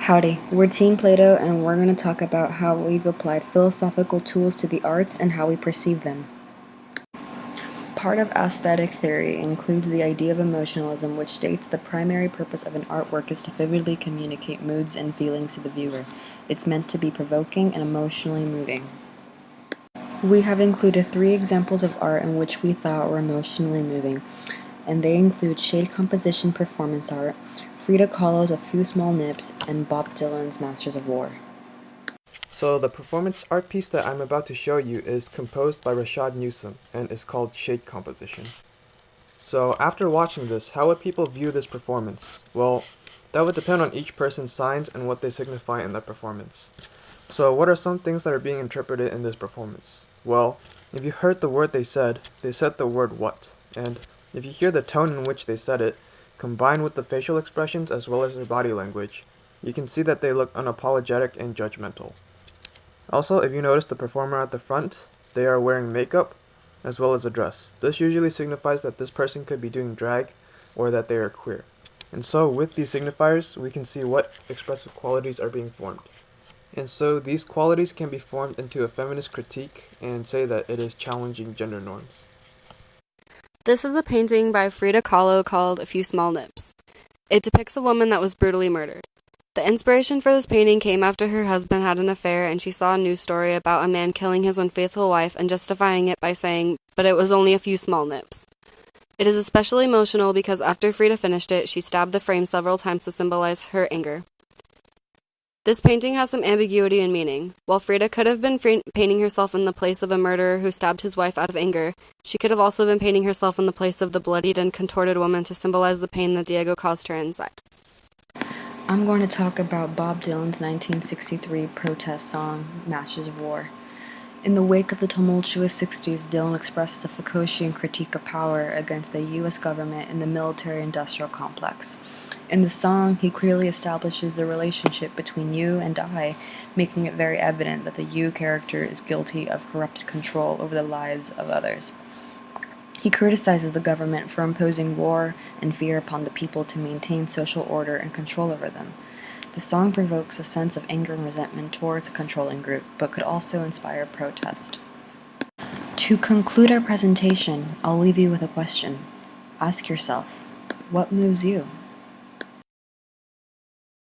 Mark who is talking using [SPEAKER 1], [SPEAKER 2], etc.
[SPEAKER 1] Howdy, we're Team Plato and we're going to talk about how we've applied philosophical tools to the arts and how we perceive them. Part of aesthetic theory includes the idea of emotionalism, which states the primary purpose of an artwork is to vividly communicate moods and feelings to the viewer. It's meant to be provoking and emotionally moving. We have included 3 examples of art in which we thought were emotionally moving, and they include shade composition performance art, Frida Kahlo's A Few Small Nips, and Bob Dylan's Masters of War.
[SPEAKER 2] So the performance art piece that I'm about to show you is composed by Rashaad Newsome and is called Shade Composition. So after watching this, how would people view this performance? Well, that would depend on each person's signs and what they signify in that performance. So what are some things that are being interpreted in this performance? Well, if you heard the word they said the word what. And if you hear the tone in which they said it, combined with the facial expressions as well as their body language, you can see that they look unapologetic and judgmental. Also, if you notice the performer at the front, they are wearing makeup as well as a dress. This usually signifies that this person could be doing drag or that they are queer. And so with these signifiers, we can see what expressive qualities are being formed. And so these qualities can be formed into a feminist critique and say that it is challenging gender norms.
[SPEAKER 3] This is a painting by Frida Kahlo called A Few Small Nips. It depicts a woman that was brutally murdered. The inspiration for this painting came after her husband had an affair and she saw a news story about a man killing his unfaithful wife and justifying it by saying, "But it was only a few small nips." It is especially emotional because after Frida finished it, she stabbed the frame several times to symbolize her anger. This painting has some ambiguity and meaning. While Frida could have been painting herself in the place of a murderer who stabbed his wife out of anger, she could have also been painting herself in the place of the bloodied and contorted woman to symbolize the pain that Diego caused her inside.
[SPEAKER 1] I'm going to talk about Bob Dylan's 1963 protest song, Masters of War. In the wake of the tumultuous 60s, Dylan expresses a Foucaultian critique of power against the U.S. government and the military-industrial complex. In the song, he clearly establishes the relationship between you and I, making it very evident that the you character is guilty of corrupted control over the lives of others. He criticizes the government for imposing war and fear upon the people to maintain social order and control over them. The song provokes a sense of anger and resentment towards a controlling group, but could also inspire protest. To conclude our presentation, I'll leave you with a question. Ask yourself, what moves you?